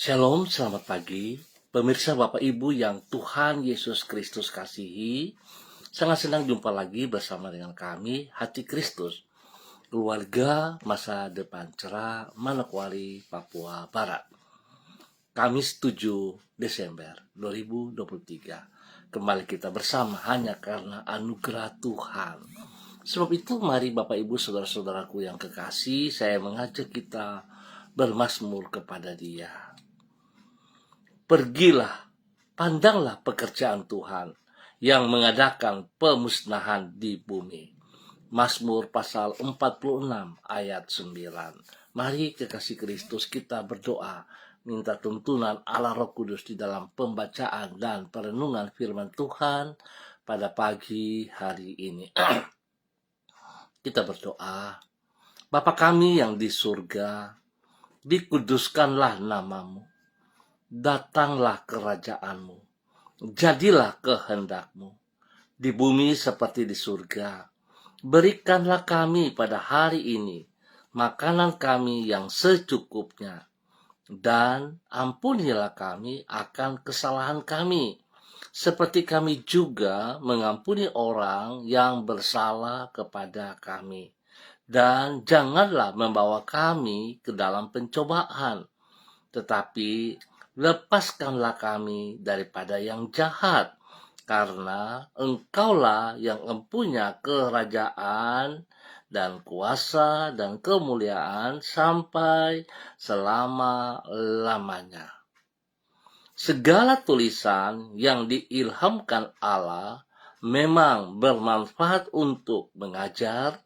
Shalom, selamat pagi. Pemirsa Bapak Ibu yang Tuhan Yesus Kristus kasihi, sangat senang jumpa lagi bersama dengan kami, Hati Kristus, keluarga masa depan cerah, Manokwari, Papua Barat. Kamis 7 Desember 2023. Kembali kita bersama hanya karena anugerah Tuhan. Sebab itu mari Bapak Ibu saudara-saudaraku yang kekasih, saya mengajak kita bermazmur kepada Dia. Pergilah, pandanglah pekerjaan Tuhan yang mengadakan pemusnahan di bumi. Mazmur pasal 46 ayat 9. Mari kekasih Kristus kita berdoa, minta tuntunan Allah Roh Kudus di dalam pembacaan dan perenungan firman Tuhan pada pagi hari ini. Kita berdoa. Bapa kami yang di surga, dikuduskanlah namamu. Datanglah kerajaanmu, jadilah kehendakmu, di bumi seperti di surga. Berikanlah kami pada hari ini makanan kami yang secukupnya, dan ampunilah kami akan kesalahan kami, seperti kami juga mengampuni orang yang bersalah kepada kami. Dan janganlah membawa kami ke dalam pencobaan, tetapi lepaskanlah kami daripada yang jahat, karena Engkaulah yang mempunyai kerajaan dan kuasa dan kemuliaan sampai selama-lamanya. Segala tulisan yang diilhamkan Allah memang bermanfaat untuk mengajar,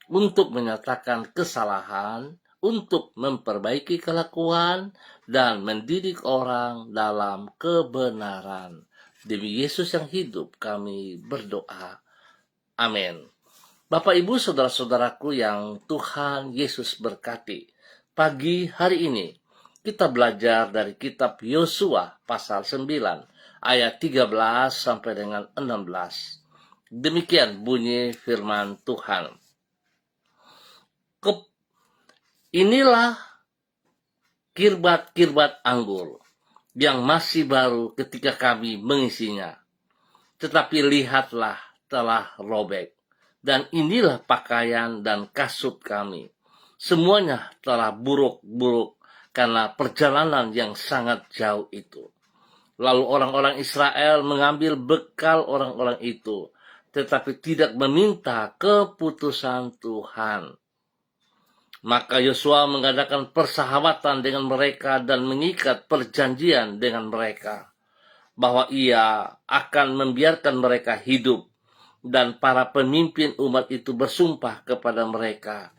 untuk menyatakan kesalahan, untuk memperbaiki kelakuan, dan mendidik orang dalam kebenaran. Demi Yesus yang hidup kami berdoa. Amin. Bapak Ibu saudara-saudaraku yang Tuhan Yesus berkati, pagi hari ini kita belajar dari kitab Yosua pasal 9 ayat 13 sampai dengan 16. Demikian bunyi firman Tuhan. Inilah kirbat-kirbat anggur yang masih baru ketika kami mengisinya. Tetapi lihatlah telah robek, dan inilah pakaian dan kasut kami. Semuanya telah buruk-buruk karena perjalanan yang sangat jauh itu. Lalu orang-orang Israel mengambil bekal orang-orang itu, tetapi tidak meminta keputusan Tuhan. Maka Yosua mengadakan persahabatan dengan mereka dan mengikat perjanjian dengan mereka, bahwa ia akan membiarkan mereka hidup, dan para pemimpin umat itu bersumpah kepada mereka.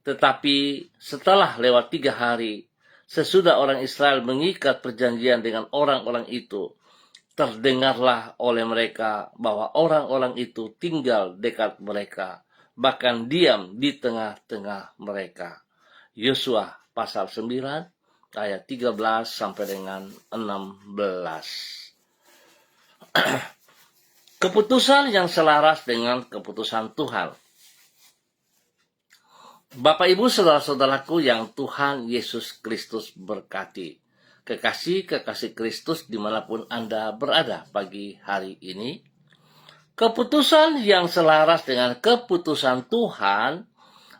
Tetapi setelah lewat 3 hari, sesudah orang Israel mengikat perjanjian dengan orang-orang itu, terdengarlah oleh mereka bahwa orang-orang itu tinggal dekat mereka, bahkan diam di tengah-tengah mereka. Yosua pasal 9 ayat 13 sampai dengan 16. Keputusan yang selaras dengan keputusan Tuhan. Bapak Ibu saudara-saudaraku yang Tuhan Yesus Kristus berkati, kekasih-kekasih Kristus dimanapun Anda berada pagi hari ini, keputusan yang selaras dengan keputusan Tuhan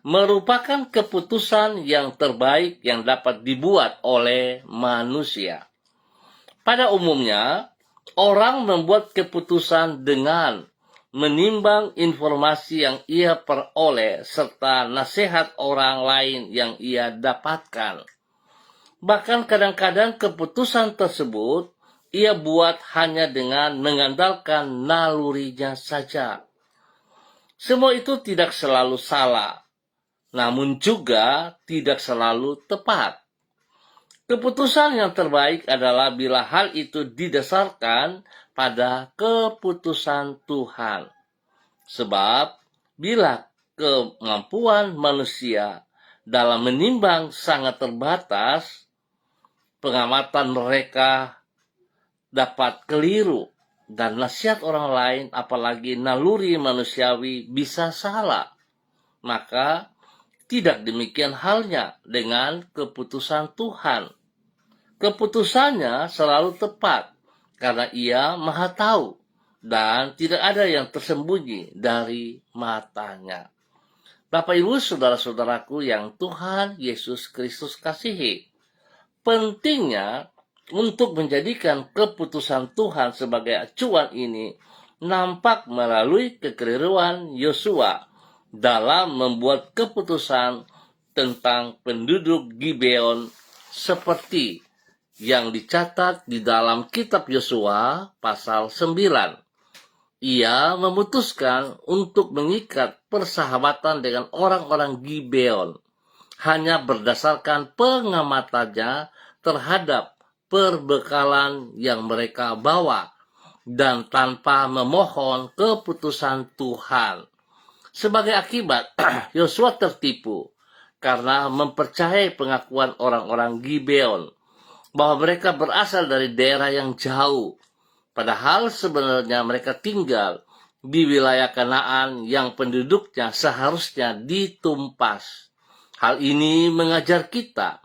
merupakan keputusan yang terbaik yang dapat dibuat oleh manusia. Pada umumnya, orang membuat keputusan dengan menimbang informasi yang ia peroleh serta nasihat orang lain yang ia dapatkan. Bahkan kadang-kadang keputusan tersebut ia buat hanya dengan mengandalkan nalurinya saja. Semua itu tidak selalu salah, namun juga tidak selalu tepat. Keputusan yang terbaik adalah bila hal itu didasarkan pada keputusan Tuhan. Sebab bila kemampuan manusia dalam menimbang sangat terbatas, pengamatan mereka dapat keliru, dan nasihat orang lain, apalagi naluri manusiawi, bisa salah. Maka tidak demikian halnya dengan keputusan Tuhan. Keputusannya selalu tepat karena Ia Maha Tahu dan tidak ada yang tersembunyi dari matanya. Bapak Ibu saudara-saudaraku yang Tuhan Yesus Kristus kasihi, pentingnya untuk menjadikan keputusan Tuhan sebagai acuan ini nampak melalui kekeliruan Yosua dalam membuat keputusan tentang penduduk Gibeon seperti yang dicatat di dalam kitab Yosua pasal 9. Ia memutuskan untuk mengikat persahabatan dengan orang-orang Gibeon hanya berdasarkan pengamatannya terhadap perbekalan yang mereka bawa dan tanpa memohon keputusan Tuhan. Sebagai akibat, Yosua tertipu karena mempercayai pengakuan orang-orang Gibeon bahwa mereka berasal dari daerah yang jauh, padahal sebenarnya mereka tinggal di wilayah Kanaan yang penduduknya seharusnya ditumpas. Hal ini mengajar kita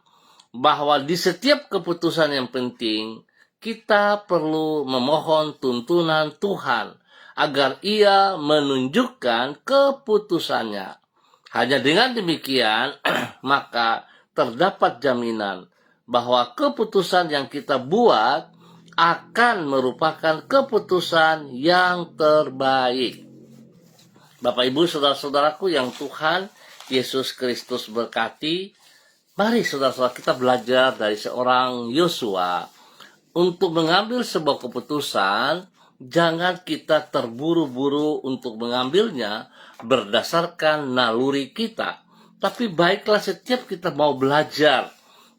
bahwa di setiap keputusan yang penting, kita perlu memohon tuntunan Tuhan agar Ia menunjukkan keputusannya. Hanya dengan demikian, maka terdapat jaminan bahwa keputusan yang kita buat akan merupakan keputusan yang terbaik. Bapak Ibu saudara-saudaraku yang Tuhan Yesus Kristus berkati, mari saudara-saudara kita belajar dari seorang Yosua. Untuk mengambil sebuah keputusan, jangan kita terburu-buru untuk mengambilnya berdasarkan naluri kita. Tapi baiklah setiap kita mau belajar,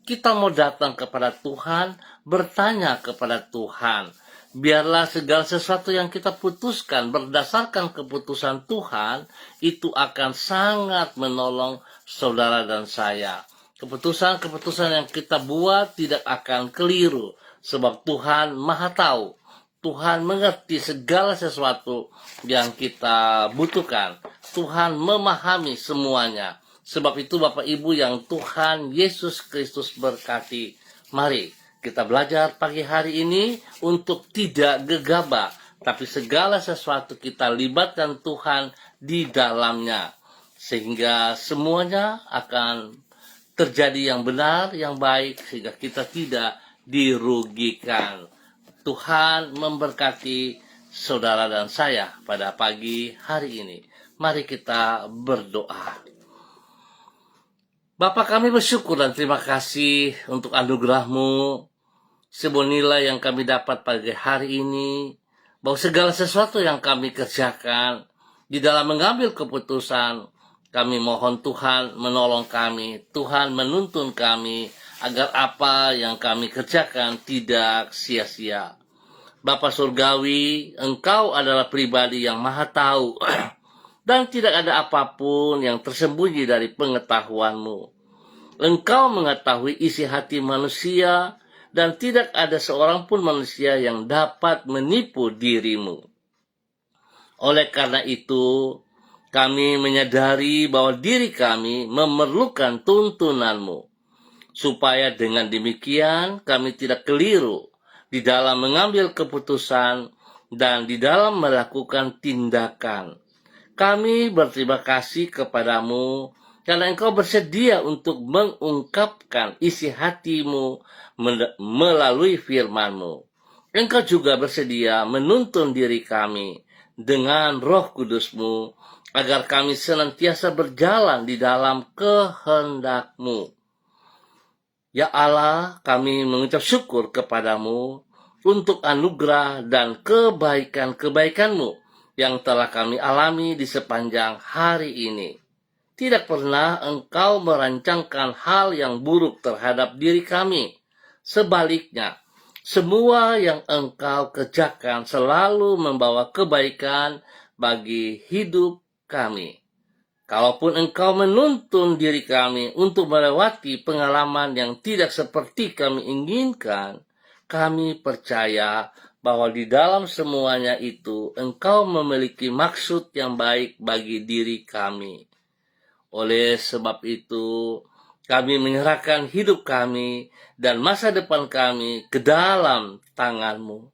kita mau datang kepada Tuhan, bertanya kepada Tuhan. Biarlah segala sesuatu yang kita putuskan berdasarkan keputusan Tuhan, itu akan sangat menolong saudara dan saya. Keputusan-keputusan yang kita buat tidak akan keliru, sebab Tuhan Maha Tahu. Tuhan mengerti segala sesuatu yang kita butuhkan. Tuhan memahami semuanya. Sebab itu Bapak Ibu yang Tuhan Yesus Kristus berkati, mari kita belajar pagi hari ini untuk tidak gegabah, tapi segala sesuatu kita libatkan Tuhan di dalamnya, sehingga semuanya akan terjadi yang benar, yang baik, sehingga kita tidak dirugikan. Tuhan memberkati saudara dan saya pada pagi hari ini. Mari kita berdoa. Bapa, kami bersyukur dan terima kasih untuk anugerah-Mu, sebuah nilai yang kami dapat pada hari ini, bahwa segala sesuatu yang kami kerjakan di dalam mengambil keputusan, kami mohon Tuhan menolong kami, Tuhan menuntun kami, agar apa yang kami kerjakan tidak sia-sia. Bapa Surgawi, Engkau adalah pribadi yang Maha Tahu, dan tidak ada apapun yang tersembunyi dari pengetahuan-Mu. Engkau mengetahui isi hati manusia, dan tidak ada seorang pun manusia yang dapat menipu diri-Mu. Oleh karena itu, kami menyadari bahwa diri kami memerlukan tuntunan-Mu, supaya dengan demikian kami tidak keliru di dalam mengambil keputusan dan di dalam melakukan tindakan. Kami berterima kasih kepadamu karena Engkau bersedia untuk mengungkapkan isi hati-Mu melalui firman-Mu. Engkau juga bersedia menuntun diri kami dengan Roh Kudus-Mu agar kami senantiasa berjalan di dalam kehendak-Mu. Ya Allah, kami mengucap syukur kepadamu untuk anugerah dan kebaikan-kebaikan-Mu yang telah kami alami di sepanjang hari ini. Tidak pernah Engkau merancangkan hal yang buruk terhadap diri kami. Sebaliknya, semua yang Engkau kerjakan selalu membawa kebaikan bagi hidup kami. Kalaupun Engkau menuntun diri kami untuk melewati pengalaman yang tidak seperti kami inginkan, kami percaya bahwa di dalam semuanya itu Engkau memiliki maksud yang baik bagi diri kami. Oleh sebab itu, Kami menyerahkan hidup kami dan masa depan kami ke dalam tangan-Mu.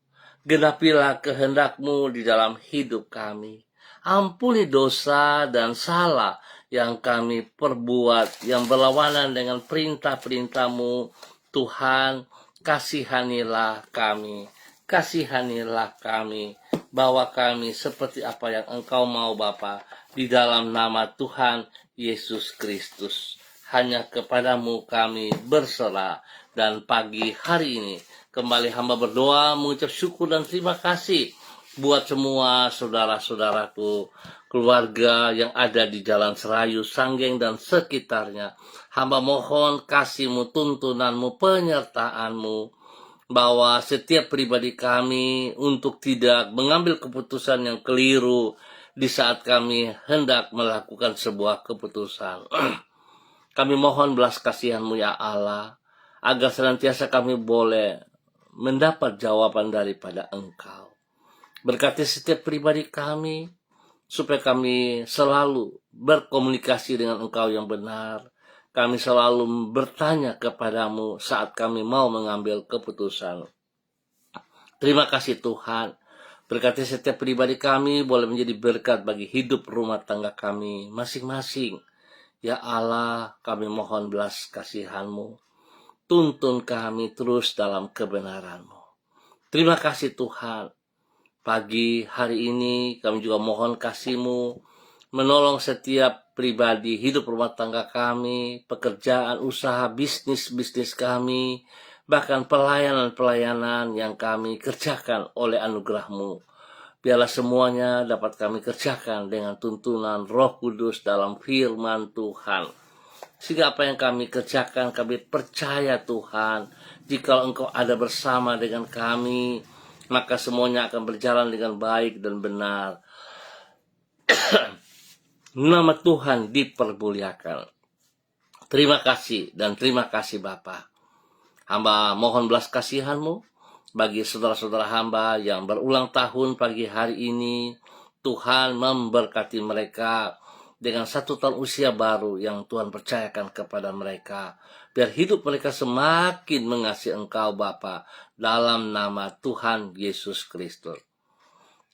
Genapilah kehendak-Mu di dalam hidup kami. Ampuni dosa dan salah yang kami perbuat, yang berlawanan dengan perintah-perintah-Mu. Tuhan, kasihanilah kami. Kasihanilah kami. Bawa kami seperti apa yang Engkau mau, Bapa, di dalam nama Tuhan Yesus Kristus. Hanya kepadamu kami berserah. Dan pagi hari ini kembali hamba berdoa mengucap syukur dan terima kasih buat semua saudara-saudaraku, keluarga yang ada di Jalan Serayu, Sanggeng dan sekitarnya. Hamba mohon kasih-Mu, tuntunan-Mu, penyertaan-Mu, bahwa setiap pribadi kami untuk tidak mengambil keputusan yang keliru di saat kami hendak melakukan sebuah keputusan. Kami mohon belas kasihan-Mu ya Allah, agar senantiasa kami boleh mendapat jawaban daripada Engkau. Berkati setiap pribadi kami, supaya kami selalu berkomunikasi dengan Engkau yang benar. Kami selalu bertanya kepadamu saat kami mau mengambil keputusan. Terima kasih Tuhan. Berkati setiap pribadi kami boleh menjadi berkat bagi hidup rumah tangga kami masing-masing. Ya Allah, kami mohon belas kasihan-Mu. Tuntun kami terus dalam kebenaran-Mu. Terima kasih Tuhan. Pagi hari ini kami juga mohon kasih-Mu menolong setiap pribadi, hidup rumah tangga kami, pekerjaan, usaha, bisnis kami, bahkan pelayanan-pelayanan yang kami kerjakan oleh anugerah-Mu. Biarlah semuanya dapat kami kerjakan dengan tuntunan Roh Kudus dalam firman Tuhan. Sehingga apa yang kami kerjakan, kami percaya Tuhan, jika Engkau ada bersama dengan kami, maka semuanya akan berjalan dengan baik dan benar. Nama Tuhan dipermuliakan. Terima kasih dan terima kasih Bapa. Hamba mohon belas kasihan-Mu bagi saudara-saudara hamba yang berulang tahun pagi hari ini. Tuhan memberkati mereka dengan 1 tahun usia baru yang Tuhan percayakan kepada mereka. Biar hidup mereka semakin mengasihi Engkau Bapa, dalam nama Tuhan Yesus Kristus.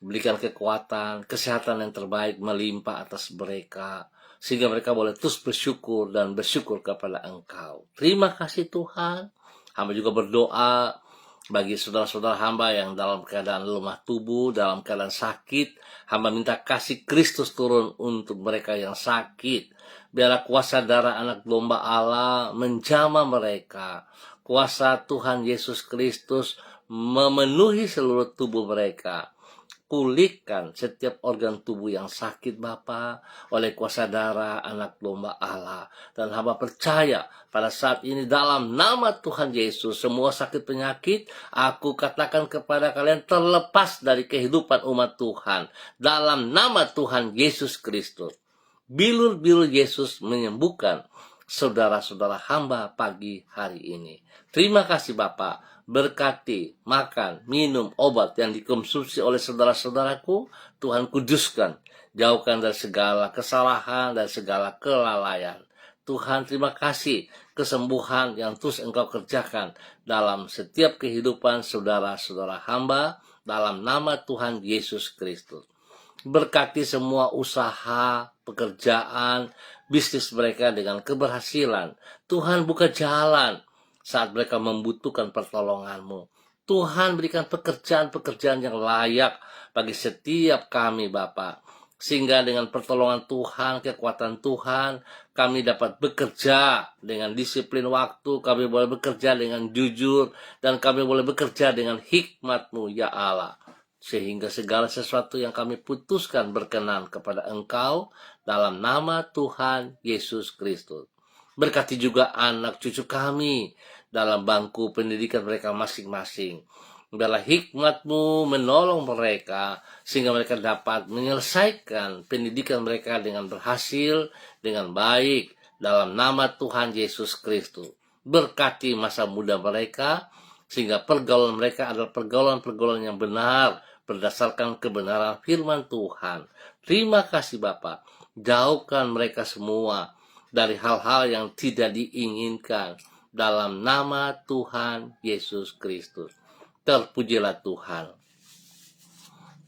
Berikan kekuatan, kesehatan yang terbaik melimpah atas mereka, sehingga mereka boleh terus bersyukur dan bersyukur kepada Engkau. Terima kasih Tuhan. Hamba juga berdoa bagi saudara-saudara hamba yang dalam keadaan lemah tubuh, dalam keadaan sakit. Hamba minta kasih Kristus turun untuk mereka yang sakit. Biarlah kuasa darah anak domba Allah menjamah mereka. Kuasa Tuhan Yesus Kristus memenuhi seluruh tubuh mereka. Pulihkan setiap organ tubuh yang sakit Bapa oleh kuasa darah anak domba Allah. Dan hamba percaya pada saat ini dalam nama Tuhan Yesus, semua sakit penyakit aku katakan kepada kalian terlepas dari kehidupan umat Tuhan. Dalam nama Tuhan Yesus Kristus. Bilur-bilur Yesus menyembuhkan saudara-saudara hamba pagi hari ini. Terima kasih Bapak. Berkati, makan, minum, obat yang dikonsumsi oleh saudara-saudaraku, Tuhan kuduskan. Jauhkan dari segala kesalahan dan segala kelalaian. Tuhan terima kasih kesembuhan yang terus Engkau kerjakan dalam setiap kehidupan saudara-saudara hamba, dalam nama Tuhan Yesus Kristus. Berkati semua usaha, pekerjaan, bisnis mereka dengan keberhasilan. Tuhan buka jalan saat mereka membutuhkan pertolongan-Mu. Tuhan berikan pekerjaan-pekerjaan yang layak bagi setiap kami Bapa. Sehingga dengan pertolongan Tuhan, kekuatan Tuhan, kami dapat bekerja dengan disiplin waktu, kami boleh bekerja dengan jujur, dan kami boleh bekerja dengan hikmat-Mu ya Allah. Sehingga segala sesuatu yang kami putuskan berkenan kepada Engkau dalam nama Tuhan Yesus Kristus. Berkati juga anak cucu kami dalam bangku pendidikan mereka masing-masing. Biarlah hikmat-Mu menolong mereka sehingga mereka dapat menyelesaikan pendidikan mereka dengan berhasil, dengan baik dalam nama Tuhan Yesus Kristus. Berkati masa muda mereka sehingga pergaulan mereka adalah pergaulan-pergaulan yang benar berdasarkan kebenaran firman Tuhan. Terima kasih Bapak. Jauhkan mereka semua dari hal-hal yang tidak diinginkan. Dalam nama Tuhan Yesus Kristus. Terpujilah Tuhan.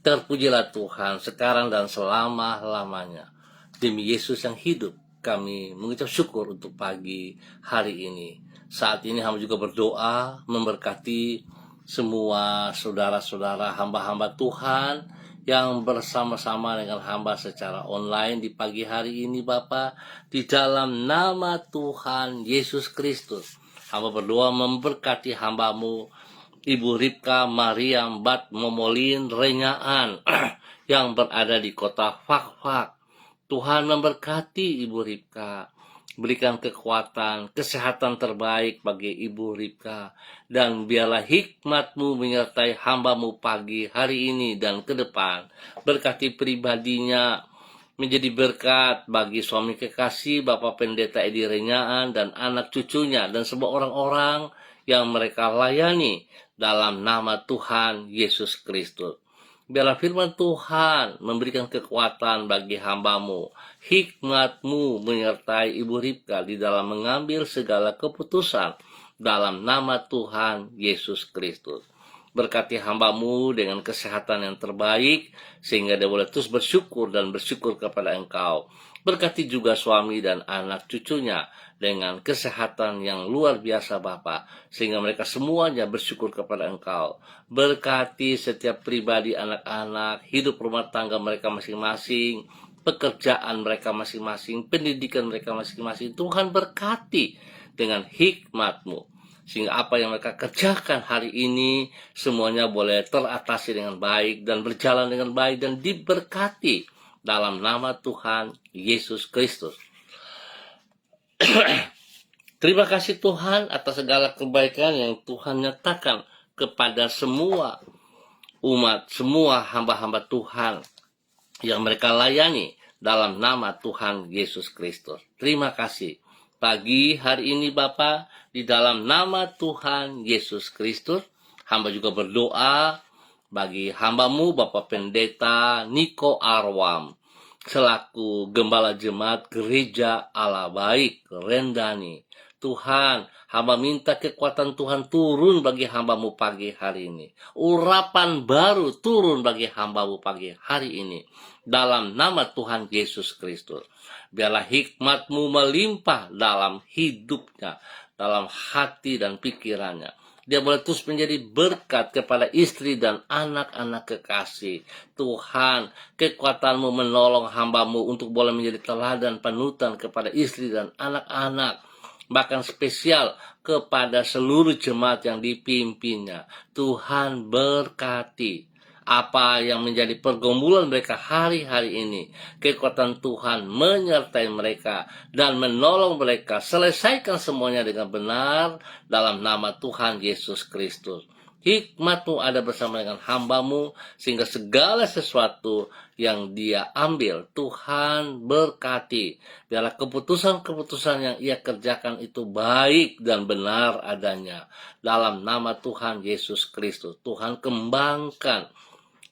Terpujilah Tuhan sekarang dan selama-lamanya. Demi Yesus yang hidup, kami mengucap syukur untuk pagi hari ini. Saat ini hamba juga berdoa memberkati semua saudara-saudara hamba-hamba Tuhan yang bersama-sama dengan hamba secara online di pagi hari ini, Bapa, di dalam nama Tuhan Yesus Kristus. Hamba berdoa memberkati hambamu Ibu Ripka Mariam Bat Momolin Renyaan yang berada di kota Fakfak. Tuhan memberkati Ibu Ripka, berikan kekuatan, kesehatan terbaik bagi Ibu Ripka, dan biarlah hikmat-Mu menyertai hamba-Mu pagi hari ini dan ke depan. Berkati pribadinya, menjadi berkat bagi suami kekasih Bapak Pendeta Edi Renyaan dan anak cucunya dan semua orang-orang yang mereka layani dalam nama Tuhan Yesus Kristus. Biarlah firman Tuhan memberikan kekuatan bagi hamba-Mu, hikmat-Mu menyertai Ibu Ripka di dalam mengambil segala keputusan dalam nama Tuhan Yesus Kristus. Berkati hamba-Mu dengan kesehatan yang terbaik, sehingga dia boleh terus bersyukur dan bersyukur kepada Engkau. Berkati juga suami dan anak cucunya dengan kesehatan yang luar biasa Bapa, sehingga mereka semuanya bersyukur kepada Engkau. Berkati setiap pribadi anak-anak, hidup rumah tangga mereka masing-masing, pekerjaan mereka masing-masing, pendidikan mereka masing-masing. Tuhan berkati dengan hikmat-Mu, sehingga apa yang mereka kerjakan hari ini semuanya boleh teratasi dengan baik dan berjalan dengan baik dan diberkati dalam nama Tuhan Yesus Kristus. Terima kasih Tuhan atas segala kebaikan yang Tuhan nyatakan kepada semua umat, semua hamba-hamba Tuhan yang mereka layani dalam nama Tuhan Yesus Kristus. Terima kasih. Pagi hari ini Bapa, di dalam nama Tuhan Yesus Kristus, hamba juga berdoa bagi hamba-Mu Bapak Pendeta Niko Arwam, selaku Gembala Jemaat Gereja Allah Baik Rendani. Tuhan, hamba minta kekuatan Tuhan turun bagi hamba-Mu pagi hari ini. Urapan baru turun bagi hamba-Mu pagi hari ini. Dalam nama Tuhan Yesus Kristus. Biarlah hikmat-Mu melimpah dalam hidupnya, dalam hati dan pikirannya. Dia boleh terus menjadi berkat kepada istri dan anak-anak kekasih. Tuhan, kekuatan-Mu menolong hamba-Mu untuk boleh menjadi teladan panutan kepada istri dan anak-anak. Bahkan spesial kepada seluruh jemaat yang dipimpinnya. Tuhan berkati apa yang menjadi pergumulan mereka hari-hari ini. Kekuatan Tuhan menyertai mereka dan menolong mereka selesaikan semuanya dengan benar dalam nama Tuhan Yesus Kristus. Hikmat-Mu ada bersama dengan hamba-Mu, sehingga segala sesuatu yang dia ambil, Tuhan berkati. Biarlah keputusan-keputusan yang ia kerjakan itu baik dan benar adanya. Dalam nama Tuhan Yesus Kristus, Tuhan kembangkan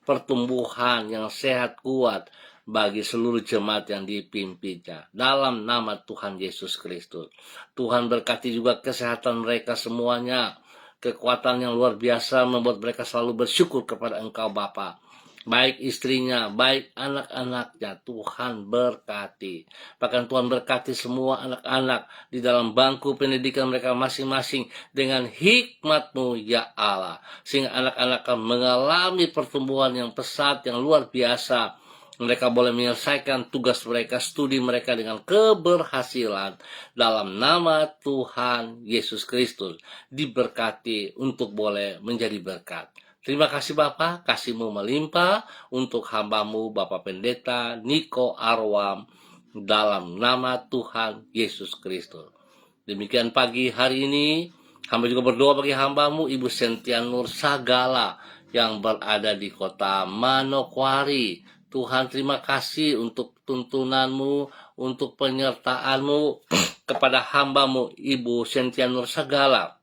pertumbuhan yang sehat kuat bagi seluruh jemaat yang dipimpinnya. Dalam nama Tuhan Yesus Kristus. Tuhan berkati juga kesehatan mereka semuanya. Kekuatan yang luar biasa membuat mereka selalu bersyukur kepada Engkau Bapa. Baik istrinya, baik anak-anaknya, Tuhan berkati. Bahkan Tuhan berkati semua anak-anak di dalam bangku pendidikan mereka masing-masing dengan hikmat-Mu ya Allah. Sehingga anak-anak akan mengalami pertumbuhan yang pesat, yang luar biasa. Mereka boleh menyelesaikan tugas mereka, studi mereka dengan keberhasilan. Dalam nama Tuhan Yesus Kristus, diberkati untuk boleh menjadi berkat. Terima kasih Bapa, kasih-Mu melimpah untuk hamba-Mu Bapak Pendeta Niko Arwam dalam nama Tuhan Yesus Kristus. Demikian pagi hari ini, hamba juga berdoa bagi hamba-Mu Ibu Sentianur Sagala yang berada di kota Manokwari. Tuhan, terima kasih untuk tuntunan-Mu, untuk penyertaan-Mu kepada hamba-Mu Ibu Sentianur Sagala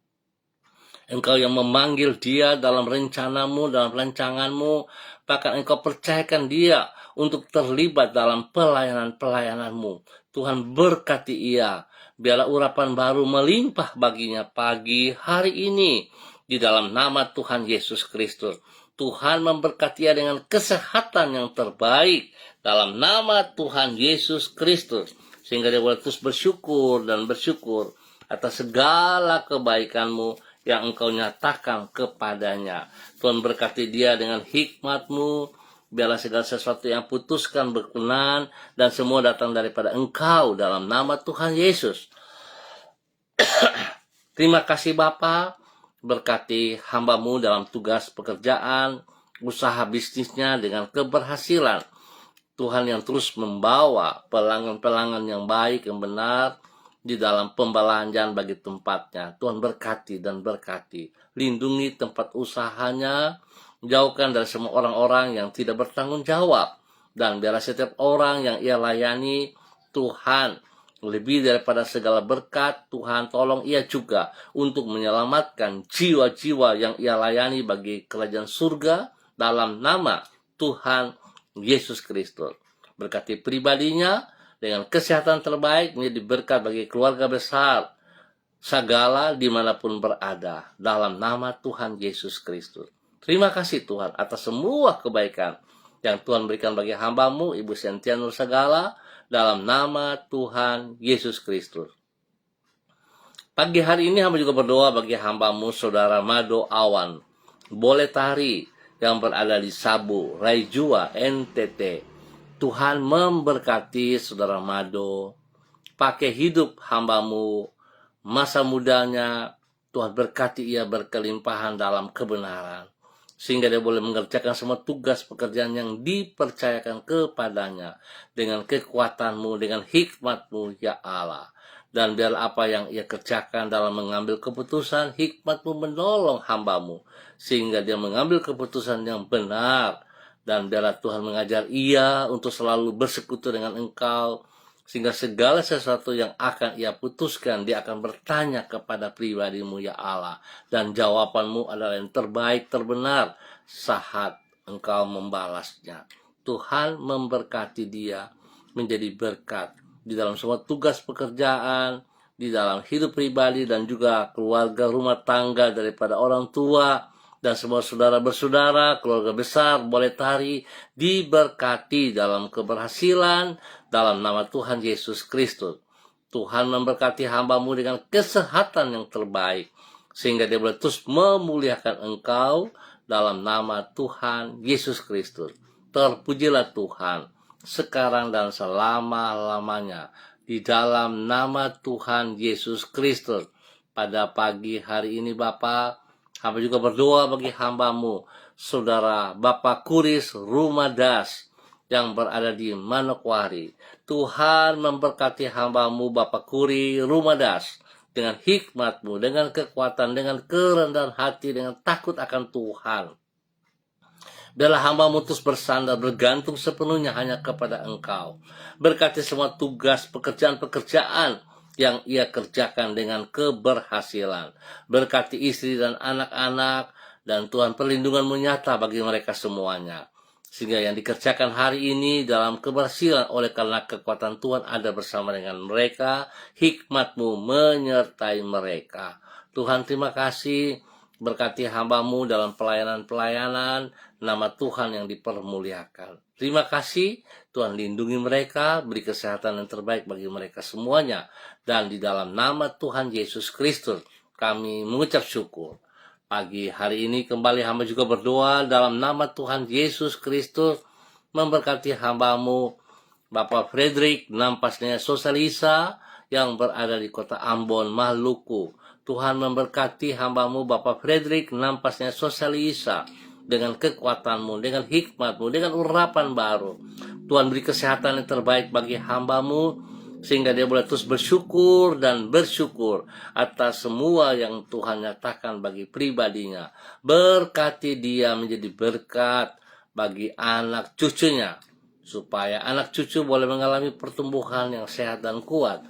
Engkau yang memanggil dia dalam rencanamu, dalam rancanganmu, bahkan engkau percayakan dia untuk terlibat dalam pelayanan-pelayananmu. Tuhan berkati ia, biarlah urapan baru melimpah baginya pagi hari ini, di dalam nama Tuhan Yesus Kristus. Tuhan memberkati ia dengan kesehatan yang terbaik, dalam nama Tuhan Yesus Kristus. Sehingga dia boleh terus bersyukur dan bersyukur atas segala kebaikanmu yang engkau nyatakan kepadanya. Tuhan berkati dia dengan hikmat-Mu, biarlah segala sesuatu yang putuskan berkenan, dan semua datang daripada engkau dalam nama Tuhan Yesus. Terima kasih Bapa, berkati hamba-Mu dalam tugas pekerjaan, usaha bisnisnya dengan keberhasilan. Tuhan yang terus membawa pelanggan-pelanggan yang baik, yang benar, di dalam pembelanjaan bagi tempatnya. Tuhan berkati dan berkati. Lindungi tempat usahanya, jauhkan dari semua orang-orang yang tidak bertanggung jawab. Dan biarlah setiap orang yang ia layani, Tuhan, lebih daripada segala berkat, Tuhan tolong ia juga untuk menyelamatkan jiwa-jiwa yang ia layani bagi kerajaan surga dalam nama Tuhan Yesus Kristus. Berkati pribadinya dengan kesehatan terbaik, menjadi berkat bagi keluarga besar segala dimanapun berada dalam nama Tuhan Yesus Kristus. Terima kasih Tuhan atas semua kebaikan yang Tuhan berikan bagi hamba-Mu Ibu Cynthia Nur Segala dalam nama Tuhan Yesus Kristus. Pagi hari ini hamba juga berdoa bagi hamba-Mu Saudara Mado Awan Boleh Tari yang berada di Sabu, Raijua, NTT. Tuhan memberkati Saudara Mado, pakai hidup hamba-Mu, masa mudanya, Tuhan berkati ia berkelimpahan dalam kebenaran, sehingga dia boleh mengerjakan semua tugas pekerjaan yang dipercayakan kepadanya, dengan kekuatan-Mu, dengan hikmat-Mu, ya Allah. Dan biar apa yang ia kerjakan dalam mengambil keputusan, hikmat-Mu menolong hamba-Mu, sehingga dia mengambil keputusan yang benar. Dan biarlah Tuhan mengajar ia untuk selalu bersekutu dengan Engkau, sehingga segala sesuatu yang akan ia putuskan, dia akan bertanya kepada pribadi-Mu, ya Allah. Dan jawaban-Mu adalah yang terbaik, terbenar, saat Engkau membalasnya. Tuhan memberkati dia menjadi berkat di dalam semua tugas pekerjaan, di dalam hidup pribadi dan juga keluarga, rumah tangga daripada orang tua, dan semua saudara bersaudara, keluarga besar Boleh Tari diberkati dalam keberhasilan dalam nama Tuhan Yesus Kristus. Tuhan memberkati hamba-Mu dengan kesehatan yang terbaik, sehingga dia boleh terus memuliakan Engkau dalam nama Tuhan Yesus Kristus. Terpujilah Tuhan sekarang dan selama-lamanya di dalam nama Tuhan Yesus Kristus. Pada pagi hari ini Bapa, hamba juga berdoa bagi hamba-Mu Saudara Bapak Kuris Rumadas yang berada di Manokwari. Tuhan memberkati hamba-Mu Bapak Kuri Rumadas dengan hikmat-Mu, dengan kekuatan, dengan kerendahan hati, dengan takut akan Tuhan. Biarlah hamba-Mu terus bersandar, bergantung sepenuhnya hanya kepada Engkau. Berkati semua tugas pekerjaan-pekerjaan yang ia kerjakan dengan keberhasilan. Berkati istri dan anak-anak, dan Tuhan perlindungan-Mu nyata bagi mereka semuanya. Sehingga yang dikerjakan hari ini dalam keberhasilan oleh karena kekuatan Tuhan ada bersama dengan mereka, hikmat-Mu menyertai mereka. Tuhan terima kasih, berkati hamba-Mu dalam pelayanan-pelayanan, nama Tuhan yang dipermuliakan. Terima kasih, Tuhan lindungi mereka, beri kesehatan yang terbaik bagi mereka semuanya. Dan di dalam nama Tuhan Yesus Kristus, kami mengucap syukur. Pagi hari ini kembali hamba juga berdoa dalam nama Tuhan Yesus Kristus, memberkati hamba-Mu Bapak Frederick Nampasnya Sosalisa yang berada di kota Ambon, Maluku. Tuhan memberkati hamba-Mu Bapak Frederick Nampasnya Sosalisa dengan kekuatan-Mu, dengan hikmat-Mu, dengan urapan baru. Tuhan beri kesehatan yang terbaik bagi hamba-Mu, sehingga dia boleh terus bersyukur dan bersyukur atas semua yang Tuhan nyatakan bagi pribadinya. Berkati dia menjadi berkat bagi anak cucunya, supaya anak cucu boleh mengalami pertumbuhan yang sehat dan kuat.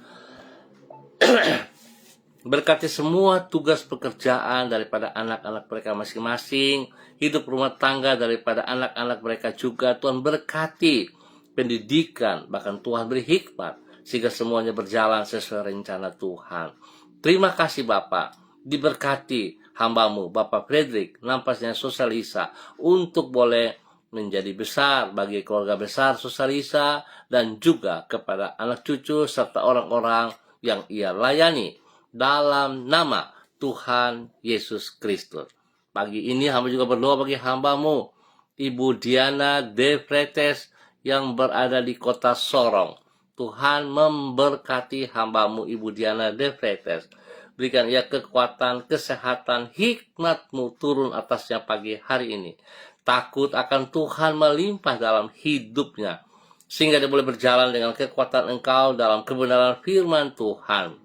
Berkati semua tugas pekerjaan daripada anak-anak mereka masing-masing, hidup rumah tangga daripada anak-anak mereka juga. Tuhan berkati pendidikan, bahkan Tuhan beri hikmat, sehingga semuanya berjalan sesuai rencana Tuhan. Terima kasih Bapak, diberkati hambamu, Bapak Frederick, nampasnya Sosalisa, untuk boleh menjadi besar bagi keluarga besar Sosalisa, dan juga kepada anak cucu serta orang-orang yang ia layani, dalam nama Tuhan Yesus Kristus. Pagi ini hamba juga berdoa bagi hambamu, Ibu Diana De Fretes, yang berada di kota Sorong. Tuhan memberkati hambamu Ibu Diana De Fretes. Berikan ia kekuatan, kesehatan, hikmat-Mu turun atasnya pagi hari ini. Takut akan Tuhan melimpah dalam hidupnya, sehingga dia boleh berjalan dengan kekuatan Engkau dalam kebenaran firman Tuhan.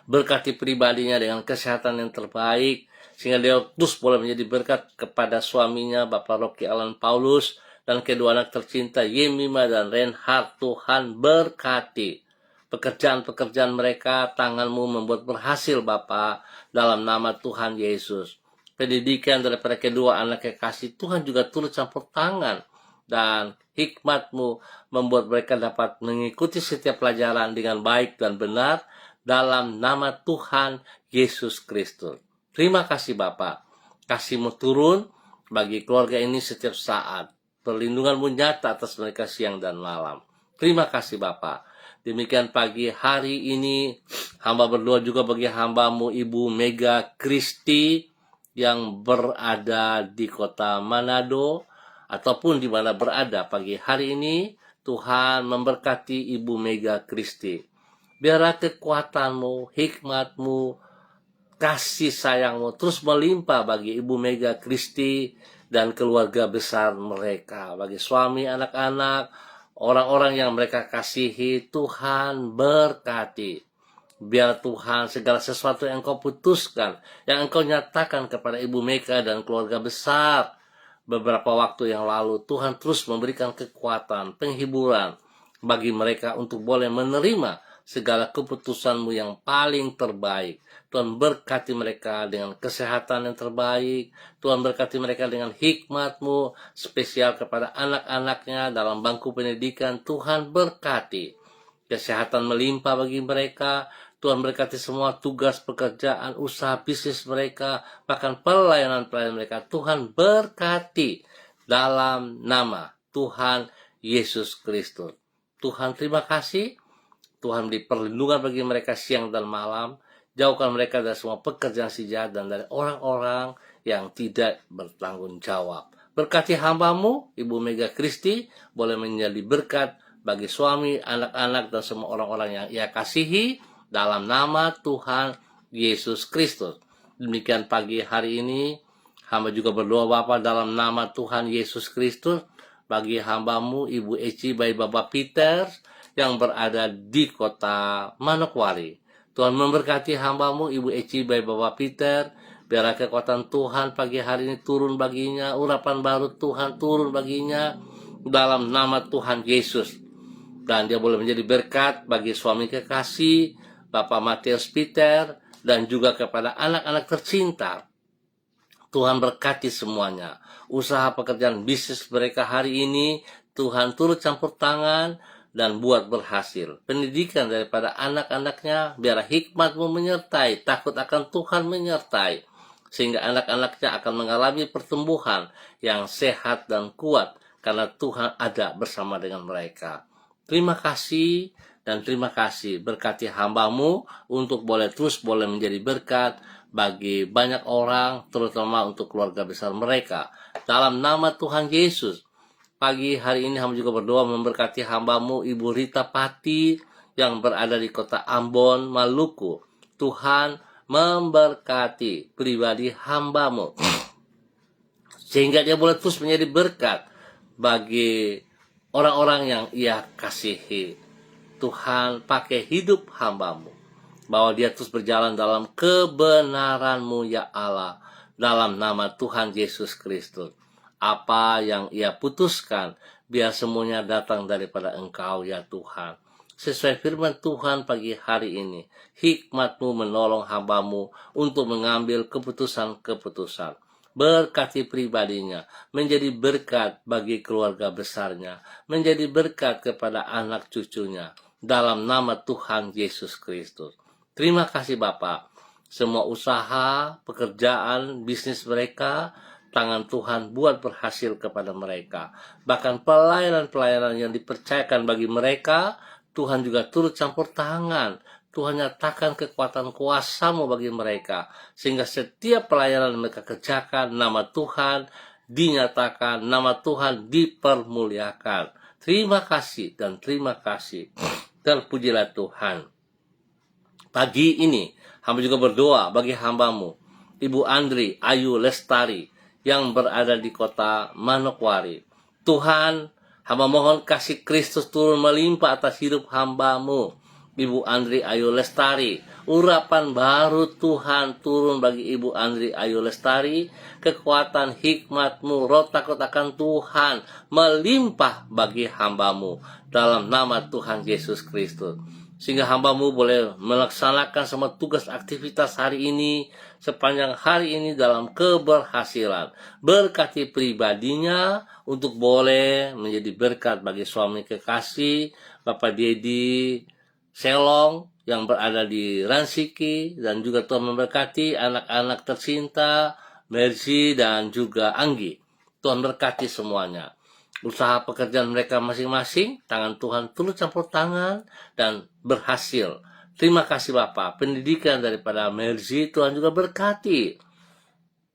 Berkati pribadinya dengan kesehatan yang terbaik, sehingga dia terus boleh menjadi berkat kepada suaminya, Bapak Rocky Alan Paulus, dan kedua anak tercinta, Yemima dan Reinhard. Tuhan berkati pekerjaan-pekerjaan mereka, tangan-Mu membuat berhasil Bapak, dalam nama Tuhan Yesus. Pendidikan daripada kedua anak kekasih, Tuhan juga turut campur tangan, dan hikmat-Mu membuat mereka dapat mengikuti setiap pelajaran dengan baik dan benar, dalam nama Tuhan Yesus Kristus. Terima kasih Bapak, kasih-Mu turun bagi keluarga ini setiap saat. Perlindungan-Mu nyata atas mereka siang dan malam. Terima kasih Bapak. Demikian pagi hari ini, hamba berdoa juga bagi hamba-Mu Ibu Mega Kristi, yang berada di kota Manado, ataupun di mana berada pagi hari ini. Tuhan memberkati Ibu Mega Kristi. Biarlah kekuatan-Mu, hikmat-Mu, kasih sayang-Mu terus melimpah bagi Ibu Mega Kristi dan keluarga besar mereka, bagi suami, anak-anak, orang-orang yang mereka kasihi. Tuhan berkati. Biar Tuhan segala sesuatu yang Engkau putuskan, yang Engkau nyatakan kepada Ibu Mega dan keluarga besar beberapa waktu yang lalu, Tuhan terus memberikan kekuatan, penghiburan bagi mereka untuk boleh menerima segala keputusan-Mu yang paling terbaik. Tuhan berkati mereka dengan kesehatan yang terbaik. Tuhan berkati mereka dengan hikmat-Mu, spesial kepada anak-anaknya dalam bangku pendidikan. Tuhan berkati. Kesehatan melimpah bagi mereka. Tuhan berkati semua tugas pekerjaan, usaha bisnis mereka, bahkan pelayanan-pelayanan mereka. Tuhan berkati dalam nama Tuhan Yesus Kristus. Tuhan terima kasih. Tuhan beri perlindungan bagi mereka siang dan malam. Jauhkan mereka dari semua pekerjaan si jahat dan dari orang-orang yang tidak bertanggung jawab. Berkati hamba-Mu, Ibu Mega Kristi, boleh menjadi berkat bagi suami, anak-anak, dan semua orang-orang yang ia kasihi, dalam nama Tuhan Yesus Kristus. Demikian pagi hari ini, hamba juga berdoa Bapa dalam nama Tuhan Yesus Kristus, bagi hamba-Mu Ibu Eci by Bapak Peter, yang berada di kota Manokwari. Tuhan memberkati hamba-Mu Ibu Eci by Bapak Peter. Biarlah kekuatan Tuhan pagi hari ini turun baginya, urapan baru Tuhan turun baginya, dalam nama Tuhan Yesus. Dan dia boleh menjadi berkat bagi suami kekasih, Bapak Matius Peter, dan juga kepada anak-anak tercinta. Tuhan berkati semuanya. Usaha pekerjaan bisnis mereka hari ini, Tuhan turut campur tangan dan buat berhasil. Pendidikan daripada anak-anaknya, biar hikmat-Mu menyertai, takut akan Tuhan menyertai, sehingga anak-anaknya akan mengalami pertumbuhan yang sehat dan kuat, karena Tuhan ada bersama dengan mereka. Terima kasih dan terima kasih. Berkati hamba-Mu untuk boleh terus boleh menjadi berkat bagi banyak orang, terutama untuk keluarga besar mereka. Dalam nama Tuhan Yesus. Pagi hari ini hamba juga berdoa memberkati hamba-Mu Ibu Rita Pati, yang berada di kota Ambon, Maluku. Tuhan memberkati pribadi hamba-Mu, sehingga dia boleh terus menjadi berkat bagi orang-orang yang ia kasihi. Tuhan pakai hidup hamba-Mu, bahwa dia terus berjalan dalam kebenaran-Mu ya Allah, dalam nama Tuhan Yesus Kristus. Apa yang ia putuskan, biar semuanya datang daripada Engkau ya Tuhan. sesuai firman Tuhan pagi hari ini. Hikmat-Mu menolong hamba-Mu untuk mengambil keputusan-keputusan. Berkati pribadinya, menjadi berkat bagi keluarga besarnya, menjadi berkat kepada anak cucunya, dalam nama Tuhan Yesus Kristus. Terima kasih Bapak. Semua usaha, pekerjaan, bisnis mereka, tangan Tuhan buat berhasil kepada mereka. Bahkan pelayanan-pelayanan yang dipercayakan bagi mereka, Tuhan juga turut campur tangan. Tuhan nyatakan kekuatan kuasa-Mu bagi mereka. Sehingga setiap pelayanan mereka kerjakan, nama Tuhan dinyatakan, nama Tuhan dipermuliakan. Terima kasih dan terima kasih. Terpujilah Tuhan. Pagi ini, hamba juga berdoa bagi hamba-Mu, Ibu Andri Ayu Lestari, yang berada di kota Manokwari. Tuhan, hamba mohon kasih Kristus turun melimpah atas hidup hamba-Mu, Ibu Andri Ayu Lestari. Urapan baru Tuhan turun bagi Ibu Andri Ayu Lestari. Kekuatan hikmat-Mu, roh takut akan Tuhan melimpah bagi hamba-Mu dalam nama Tuhan Yesus Kristus. Sehingga hamba-Mu boleh melaksanakan semua tugas aktivitas hari ini, sepanjang hari ini dalam keberhasilan. Berkati pribadinya untuk boleh menjadi berkat bagi suami kekasih, Bapak Dedi Selong yang berada di Ransiki, dan juga Tuhan memberkati anak-anak tercinta, Mercy dan juga Anggi. Tuhan berkati semuanya. Usaha pekerjaan mereka masing-masing, tangan Tuhan turut campur tangan dan berhasil. Terima kasih Bapak. Pendidikan daripada Mercy, Tuhan juga berkati.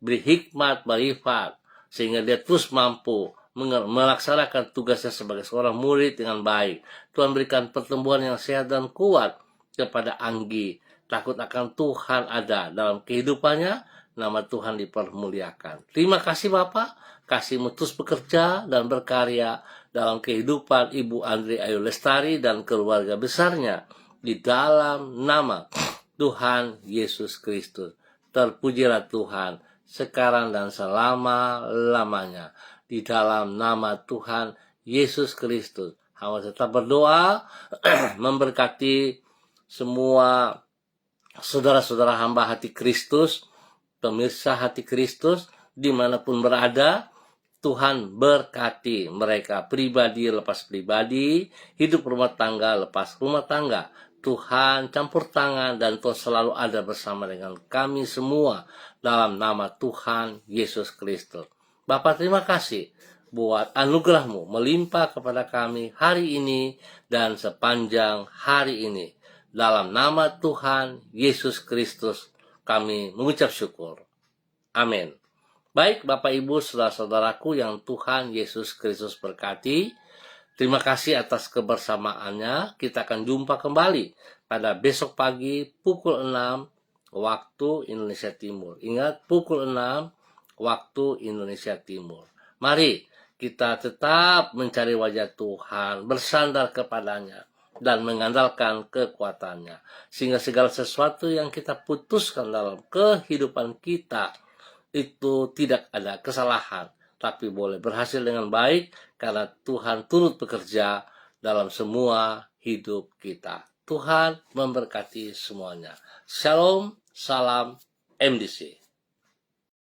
Beri hikmat, marifat, sehingga dia terus mampu melaksanakan tugasnya sebagai seorang murid dengan baik. Tuhan berikan pertumbuhan yang sehat dan kuat kepada Anggi. Takut akan Tuhan ada dalam kehidupannya, nama Tuhan dipermuliakan. Terima kasih Bapak. Kasih-Mu terus bekerja dan berkarya dalam kehidupan Ibu Andri Ayu Lestari dan keluarga besarnya. Di dalam nama Tuhan Yesus Kristus. Terpujilah Tuhan sekarang dan selama-lamanya. Di dalam nama Tuhan Yesus Kristus. Hamba tetap berdoa memberkati semua saudara-saudara hamba hati Kristus, pemirsa hati Kristus, dimanapun berada. Tuhan berkati mereka pribadi lepas pribadi, hidup rumah tangga lepas rumah tangga. Tuhan campur tangan dan Tuhan selalu ada bersama dengan kami semua dalam nama Tuhan Yesus Kristus. Bapak terima kasih buat anugerah-Mu melimpah kepada kami hari ini dan sepanjang hari ini. Dalam nama Tuhan Yesus Kristus kami mengucap syukur. Amin. Baik Bapak Ibu saudara-saudaraku yang Tuhan Yesus Kristus berkati, terima kasih atas kebersamaannya. Kita akan jumpa kembali pada besok pagi pukul 6 waktu Indonesia Timur. Ingat, pukul 6 waktu Indonesia Timur. Mari kita tetap mencari wajah Tuhan, bersandar kepadanya, dan mengandalkan kekuatannya. Sehingga segala sesuatu yang kita putuskan dalam kehidupan kita, itu tidak ada kesalahan, tapi boleh berhasil dengan baik karena Tuhan turut bekerja dalam semua hidup kita. Tuhan memberkati semuanya. Shalom, salam MDC.